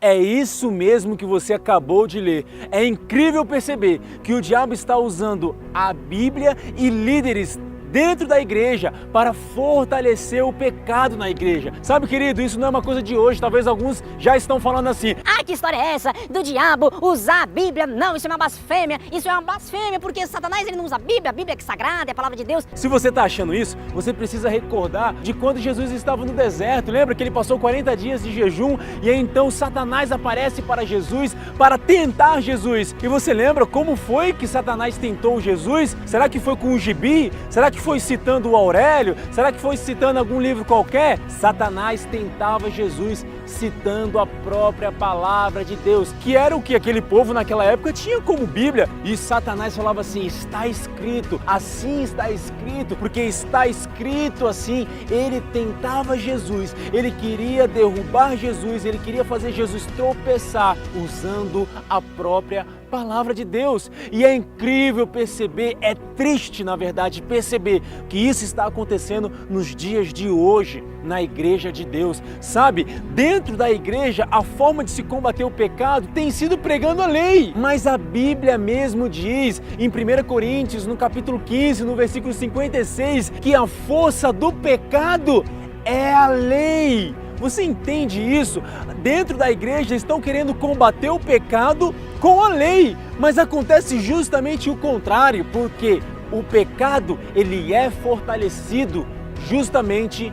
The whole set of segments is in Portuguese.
É isso mesmo que você acabou de ler. É incrível perceber que o diabo está usando a Bíblia e líderes dentro da igreja para fortalecer o pecado na igreja. Sabe, querido, isso não é uma coisa de hoje. Talvez alguns já estão falando assim: ah, que história é essa do diabo usar a Bíblia? Não, isso é uma blasfêmia. Isso é uma blasfêmia porque Satanás ele não usa a Bíblia é sagrada, é a palavra de Deus. Se você está achando isso, você precisa recordar de quando Jesus estava no deserto. Lembra que ele passou 40 dias de jejum e aí então Satanás aparece para Jesus para tentar Jesus. E você lembra como foi que Satanás tentou Jesus? Será que foi com o gibi? Será que foi citando o Aurélio? Será que foi citando algum livro qualquer? Satanás tentava Jesus citando a própria palavra de Deus, que era o que aquele povo naquela época tinha como Bíblia. E Satanás falava assim: está escrito, assim está escrito, porque está escrito assim. Ele tentava Jesus, ele queria derrubar Jesus, ele queria fazer Jesus tropeçar usando a própria palavra de Deus. E é incrível perceber, é triste na verdade perceber que isso está acontecendo nos dias de hoje na igreja de Deus. Sabe, dentro da igreja a forma de se combater o pecado tem sido pregando a lei, mas a Bíblia mesmo diz em 1 Coríntios, no capítulo 15, no versículo 56, que a força do pecado é a lei. Você entende isso? Dentro da igreja estão querendo combater o pecado com a lei, mas acontece justamente o contrário, porque o pecado ele é fortalecido justamente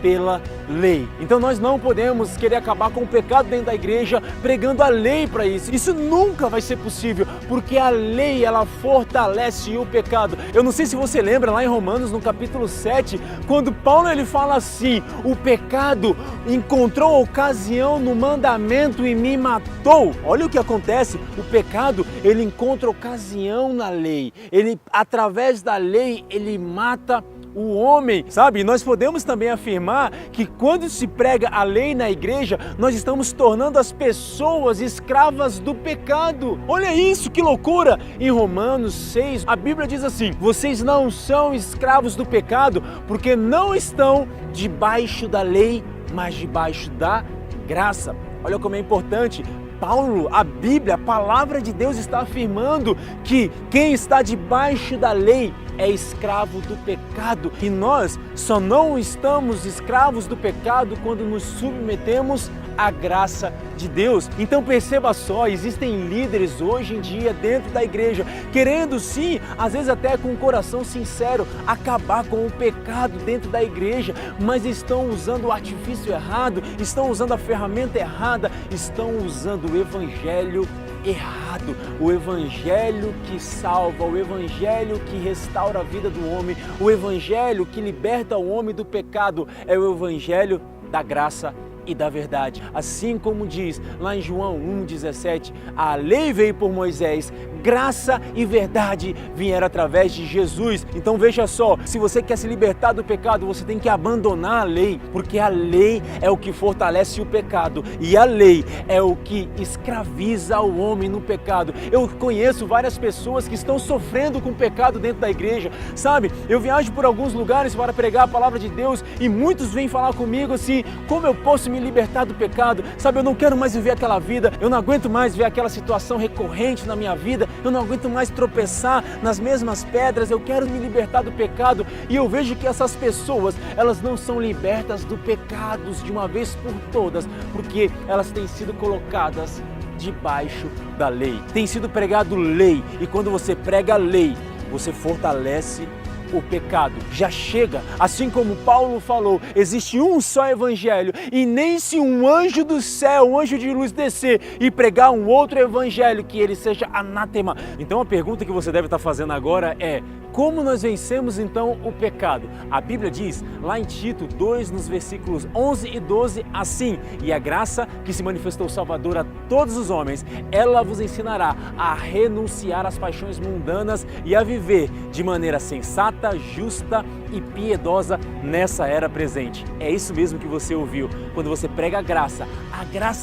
pela lei. Então nós não podemos querer acabar com o pecado dentro da igreja pregando a lei para isso. Isso nunca vai ser possível, porque a lei ela fortalece o pecado. Eu não sei se você lembra lá em Romanos no capítulo 7, quando Paulo ele fala assim: o pecado encontrou ocasião no mandamento e me matou. Olha o que acontece, o pecado ele encontra ocasião na lei. Ele através da lei ele mata o homem, sabe? Nós podemos também afirmar que quando se prega a lei na igreja, nós estamos tornando as pessoas escravas do pecado. Olha isso, que loucura! Em Romanos 6, a Bíblia diz assim: vocês não são escravos do pecado, porque não estão debaixo da lei, mas debaixo da graça. Olha como é importante. Paulo, a Bíblia, a palavra de Deus está afirmando que quem está debaixo da lei é escravo do pecado. E nós só não estamos escravos do pecado quando nos submetemos à graça de Deus. Então perceba só, existem líderes hoje em dia dentro da igreja querendo sim, às vezes até com um coração sincero, acabar com o pecado dentro da igreja, mas estão usando o artifício errado, estão usando a ferramenta errada, estão usando o evangelho errado, o evangelho que salva, o evangelho que restaura a vida do homem, o evangelho que liberta o homem do pecado, é o evangelho da graça e da verdade. Assim como diz lá em João 1,17, a lei veio por Moisés, graça e verdade vieram através de Jesus. Então veja só, se você quer se libertar do pecado, você tem que abandonar a lei, porque a lei é o que fortalece o pecado e a lei é o que escraviza o homem no pecado. Eu conheço várias pessoas que estão sofrendo com o pecado dentro da igreja, sabe? Eu viajo por alguns lugares para pregar a palavra de Deus e muitos vêm falar comigo assim: como eu posso me libertar do pecado? Sabe, eu não quero mais viver aquela vida, eu não aguento mais ver aquela situação recorrente na minha vida, eu não aguento mais tropeçar nas mesmas pedras, eu quero me libertar do pecado. E eu vejo que essas pessoas, elas não são libertas do pecado de uma vez por todas, porque elas têm sido colocadas debaixo da lei. Tem sido pregado lei, e quando você prega a lei, você fortalece o pecado. Já chega, assim como Paulo falou, existe um só evangelho, e nem se um anjo do céu, um anjo de luz descer e pregar um outro evangelho, que ele seja anátema. Então a pergunta que você deve estar fazendo agora é: como nós vencemos então o pecado? A Bíblia diz lá em Tito 2, nos versículos 11 e 12, assim: e a graça que se manifestou Salvador a todos os homens, ela vos ensinará a renunciar às paixões mundanas e a viver de maneira sensata, justa e piedosa nessa era presente. É isso mesmo que você ouviu. Quando você prega a graça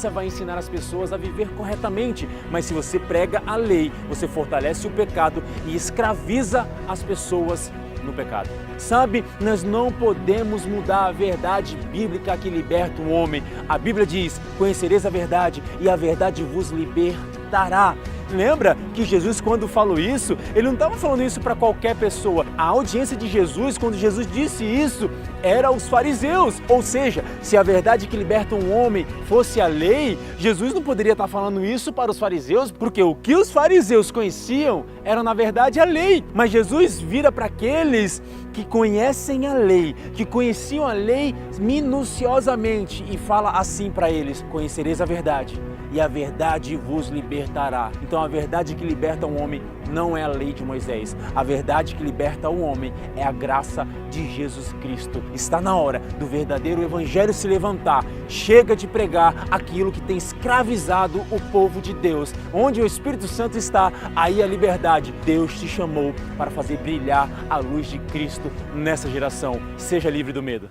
vai ensinar as pessoas a viver corretamente. Mas se você prega a lei, você fortalece o pecado e escraviza as pessoas no pecado. Sabe, nós não podemos mudar a verdade bíblica que liberta o homem. A Bíblia diz: conhecereis a verdade e a verdade vos libertará. Lembra que Jesus, quando falou isso, ele não estava falando isso para qualquer pessoa. A audiência de Jesus, quando Jesus disse isso, era os fariseus. Ou seja, se a verdade que liberta um homem fosse a lei, Jesus não poderia estar falando isso para os fariseus, porque o que os fariseus conheciam era, na verdade, a lei. Mas Jesus vira para aqueles que conhecem a lei, que conheciam a lei minuciosamente, e fala assim para eles: conhecereis a verdade e a verdade vos libertará. Então a verdade que liberta um homem não é a lei de Moisés. A verdade que liberta o homem é a graça de Jesus Cristo. Está na hora do verdadeiro evangelho se levantar. Chega de pregar aquilo que tem escravizado o povo de Deus. Onde o Espírito Santo está, aí a liberdade. Deus te chamou para fazer brilhar a luz de Cristo nessa geração. Seja livre do medo.